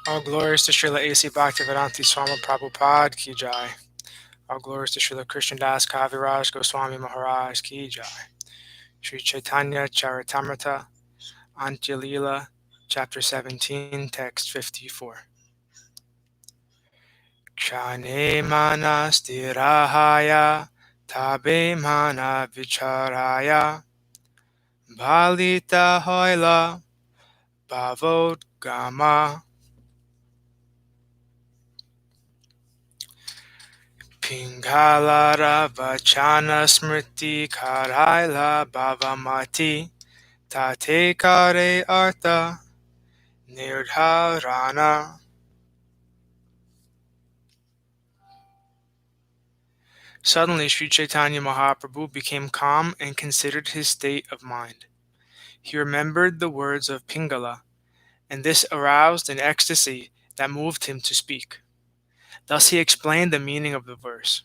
All glories to Srila A.C. Bhaktivedanta Swami Prabhupada Ki Jai. All glories to Srila Krishnadas Kaviraj Goswami Maharaj Ki Jai. Śrī Caitanya-caritāmṛta Antya Lila, Chapter 17, Text 54. Kshane mana sthirahaya tabe mana vicharaya bhalita hoila bhavodgama Pingalara vachana smriti karaila bhavamati tate kare artha nirdharana. Suddenly Sri Chaitanya Mahaprabhu became calm and considered his state of mind. He remembered the words of Pingala, and this aroused an ecstasy that moved him to speak. Thus he explained the meaning of the verse.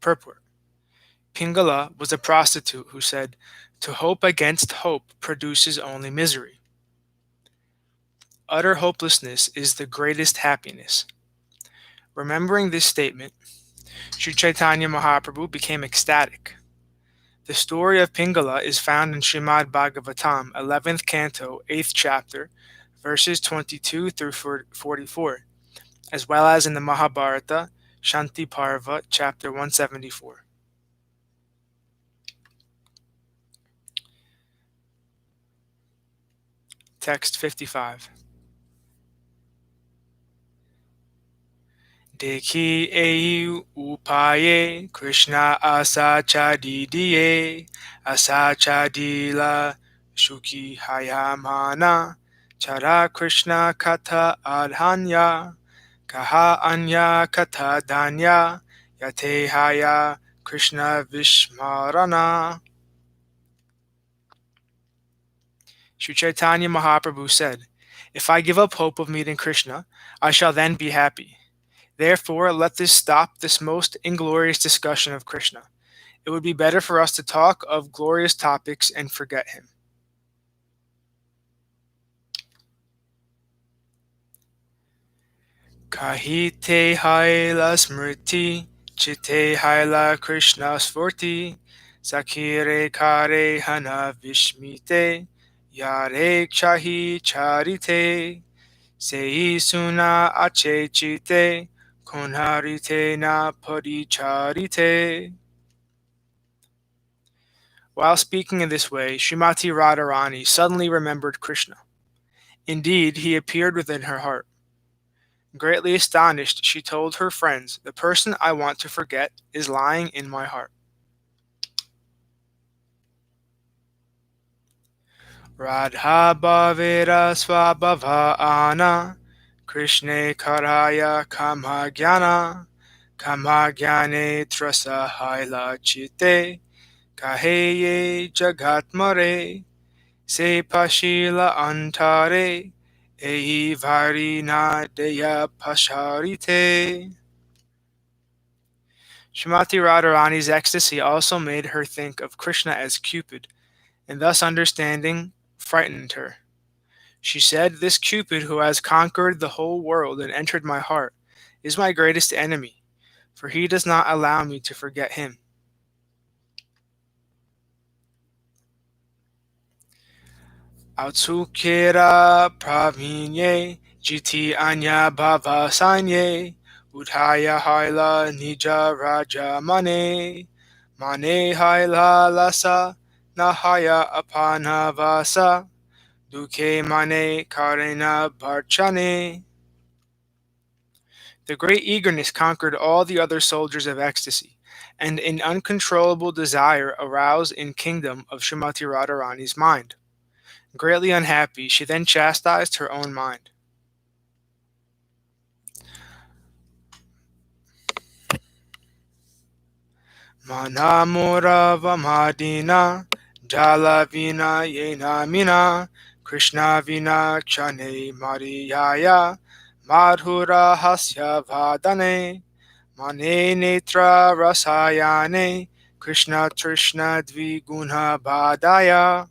Purport. Pingala was a prostitute who said, "To hope against hope produces only misery. Utter hopelessness is the greatest happiness." Remembering this statement, Sri Chaitanya Mahaprabhu became ecstatic. The story of Pingala is found in Srimad Bhagavatam, 11th canto, 8th chapter, verses 22 through 44, as well as in the Mahabharata, Shanti Parva, chapter 174. Text 55. Dekhi ei upaye Krishna asachadidiye asachadila shuki hayamana chara Krishna kata adhanya kaha anya kata danya yate haya Krishna vishmarana. Sri Chaitanya Mahaprabhu said, "If I give up hope of meeting Krishna, I shall then be happy. Therefore, let this stop this most inglorious discussion of Krishna. It would be better for us to talk of glorious topics and forget him." Kahite haila smriti, chite haila Krishna sforti, sakire kare hana vishmite, yare chahi charite, sei suna ache chite, konharite na paricharite. While speaking in this way, Srimati Radharani suddenly remembered Krishna. Indeed, he appeared within her heart. Greatly astonished, she told her friends, "The person I want to forget is lying in my heart." Radha bhavera svabhava ana, Krishne karaya kamagyana, kamagyane trasahaila chite, kaheye jagatmare, se pashila antare, ehi varina deya pasharite. Srimati Radharani's ecstasy also made her think of Krishna as Cupid, and thus understanding frightened her. She said, "This Cupid who has conquered the whole world and entered my heart is my greatest enemy, for he does not allow me to forget him." Autsukera pravinye jiti anya bhava sanye udhaya haila nija raja mane haila lasa nahaya apana vasa duke mane karena bharchane. The great eagerness conquered all the other soldiers of ecstasy, and an uncontrollable desire aroused in kingdom of Srimati Radharani's mind. Greatly unhappy, she then chastised her own mind. Manamura vamadina jala vina yena mina Krishna vina chane mariyaya madhura hasya vadane mane netra rasayane Krishna trishna dviguna badaya.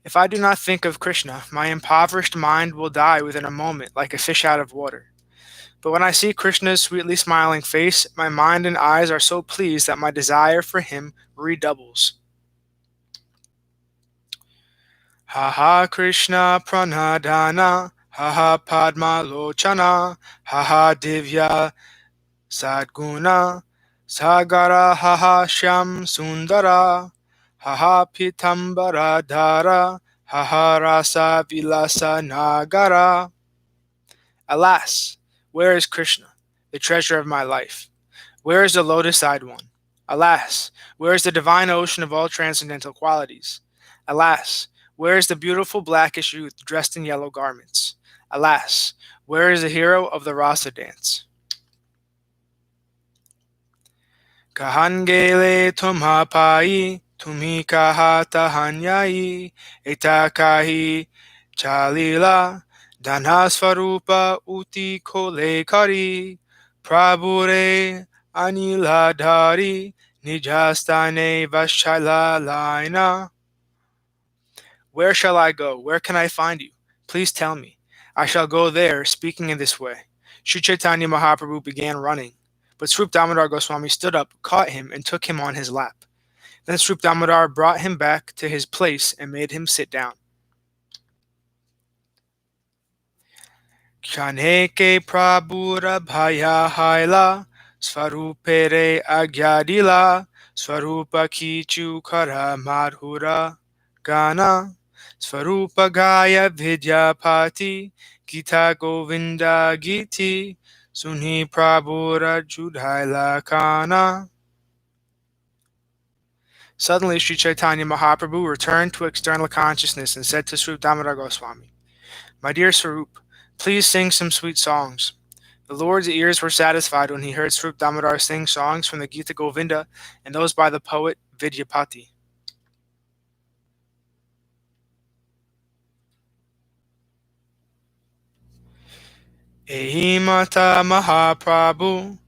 If I do not think of Krishna, my impoverished mind will die within a moment like a fish out of water. But when I see Krishna's sweetly smiling face, my mind and eyes are so pleased that my desire for him redoubles. Ha ha Krishna pranadana, ha ha padma lochana, ha ha divya sadguna, sagara ha ha shyam sundara, ha ha pitambara dhara, ha ha rasa vilasa nagara. Alas, where is Krishna, the treasure of my life? Where is the lotus-eyed one? Alas, where is the divine ocean of all transcendental qualities? Alas, where is the beautiful blackish youth dressed in yellow garments? Alas, where is the hero of the rasa dance? Kahangele tumhapai, tumhi kahata hanyai, etakahi chalila, dhanasvarupa uti kole kari, prabhure aniladhari, nijastane vashalalaina. Where shall I go? Where can I find you? Please tell me. I shall go there, speaking in this way. Śrī Caitanya Mahaprabhu began running, but Swarup Damodar Goswami stood up, caught him, and took him on his lap. Then Swarup Damodar brought him back to his place and made him sit down. Kyaneke prabhura bhaya haila, svarupere agyadila, svarupa kichu kara madhura gana, svarupa gaya vidyapati, gita govinda giti, sunhi prabhura judhaila kana. Suddenly, Śrī Caitanya Mahaprabhu returned to external consciousness and said to Swarup Damodar Goswami, "My dear Swarup, please sing some sweet songs." The Lord's ears were satisfied when he heard Swarup Damodar sing songs from the Gita Govinda and those by the poet Vidyapati. Ehimata Mahaprabhu,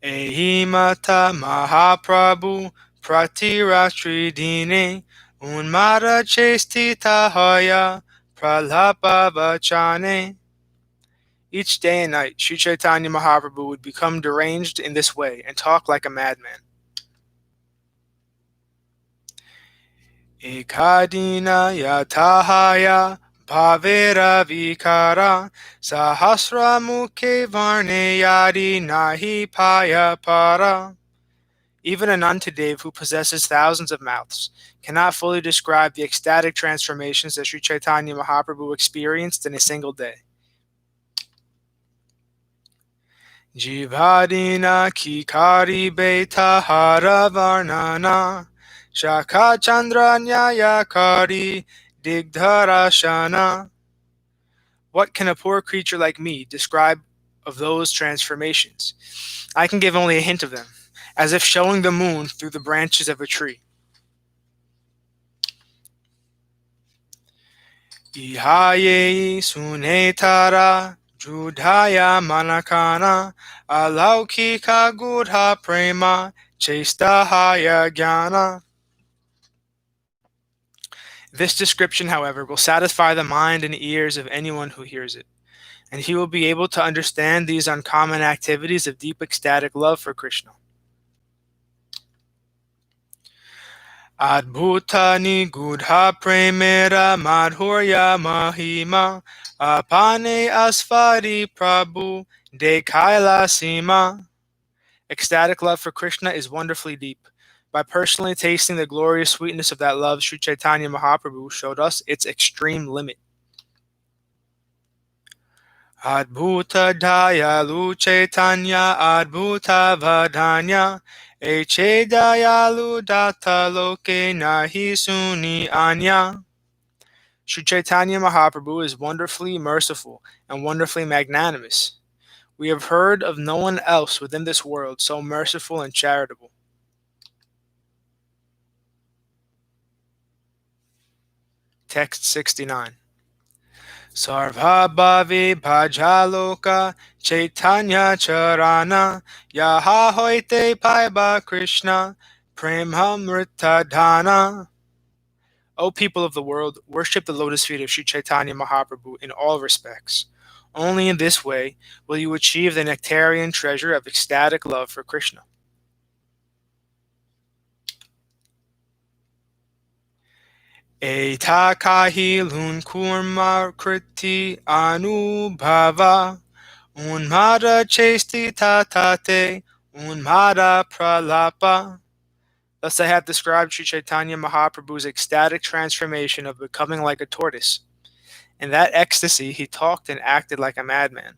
Ehimata Mahaprabhu, Pratirashri Dine, Unmara Chestita Haya, Pralapa Vachane. Each day and night, Śrī Caitanya Mahaprabhu would become deranged in this way and talk like a madman. Ekadina yatahaya bhavera vikara sahasra mukhe varne yadi nahi paya para. Even Anantadev, who possesses thousands of mouths, cannot fully describe the ecstatic transformations that Śrī Caitanya Mahaprabhu experienced in a single day. Jivadina kikari beta hara varnana, shaka chandra nyayakari digdharashana. What can a poor creature like me describe of those transformations? I can give only a hint of them, as if showing the moon through the branches of a tree. Ihaye sunetara judhaya manakana alaukika gudha prema chestahaya jnana. This description, however, will satisfy the mind and ears of anyone who hears it, and he will be able to understand these uncommon activities of deep ecstatic love for Krishna. Adbhuta nigudha premera madhurya mahima apane asvari prabhu de kaila sima. Ecstatic love for Krishna is wonderfully deep. By personally tasting the glorious sweetness of that love, Śrī Caitanya Mahaprabhu showed us its extreme limit. Adbhuta dayalu Caitanya adbhuta vadanya eche dayalu datta loke nahi suni anya. Śrī Caitanya Mahaprabhu is wonderfully merciful and wonderfully magnanimous. We have heard of no one else within this world so merciful and charitable. Text 69. Sarva bhavi bhajaloka Caitanya charana yaha hoite paiba Krishna premamrita dhana. O people of the world, worship the lotus feet of Śrī Caitanya Mahaprabhu in all respects. Only in this way will you achieve the nectarian treasure of ecstatic love for Krishna. Eta kahi lun kurma kriti anubhava unmada chesti tatate unmada pralapa. Thus I have described Śrī Caitanya Mahaprabhu's ecstatic transformation of becoming like a tortoise. In that ecstasy, he talked and acted like a madman.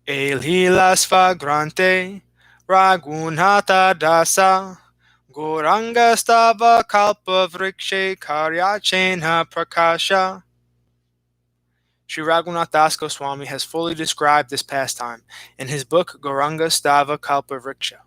Elila svagrante raghunata dasa goranga stava kalpa vrikshe karyachena prakasha. Sri Raghunath Das Goswami has fully described this pastime in his book Gauranga Stava Kalpa Vriksha.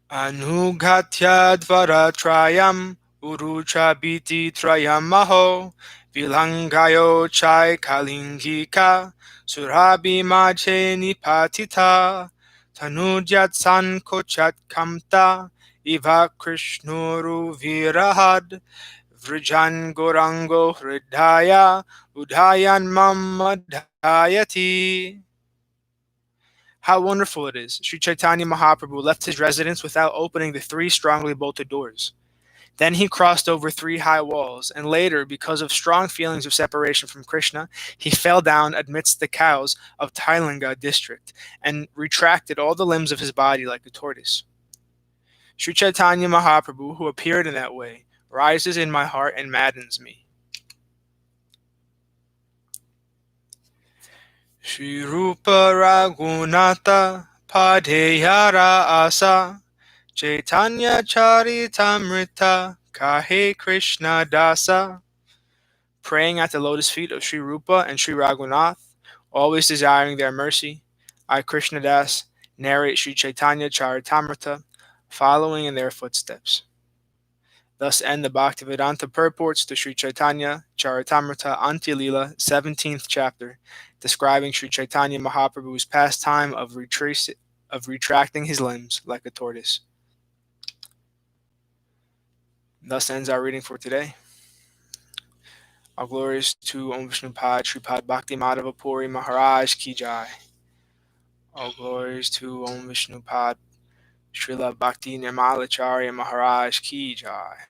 Anughatya dvaratrayam urucha biti trayam maho vilangayo chai kalingika surabhi mache nipatita tanudyat sankochat kamta iva krishnuru virahad vrijan gorango hridaya udayan mamadayati. How wonderful it is! Śrī Caitanya Mahaprabhu left his residence without opening the 3 strongly bolted doors. Then he crossed over 3 high walls, and later, because of strong feelings of separation from Krishna, he fell down amidst the cows of Tailinga district and retracted all the limbs of his body like a tortoise. Śrī Caitanya Mahaprabhu, who appeared in that way, rises in my heart and maddens me. Shri Rupa Raghunatha Padeyara Asa Caitanya-caritāmṛta Kahe Krishna Dasa. Praying at the lotus feet of Sri Rupa and Sri Raghunath, always desiring their mercy, I, Krishna Das, narrate Śrī Caitanya-caritāmṛta, following in their footsteps. Thus end the Bhaktivedanta purports to Śrī Caitanya-caritāmṛta Antya Lila, 17th chapter, describing Śrī Caitanya Mahaprabhu's pastime of retracting his limbs like a tortoise. Thus ends our reading for today. All glories to Om Vishnu Pad Shripad Bhakti Madhava Puri Maharaj Ki Jai. All glories to Om Vishnu Pad Srila Bhakti Nirmalacharya Maharaj Ki Jai.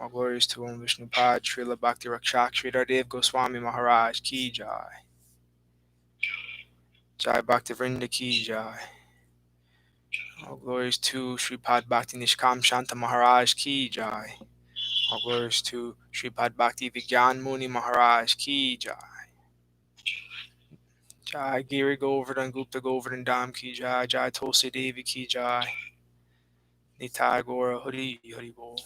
All glories to Om Vishnu Pad Srila Bhakti Rakshak Sridhar Dev Goswami Maharaj Ki Jai. Jai Bhakti Vrinda Ki Jai. All glories to Sripad Bhakti Nishkam Shanta Maharaj Ki Jai. All glories to Sripad Bhakti Vigyan Muni Maharaj Ki Jai. Jai Giri Govardhan Gupta Govardhan Dham Ki Jai. Jai Tulsi Devi Ki Jai. Nitai Gora Hari Hari Bol.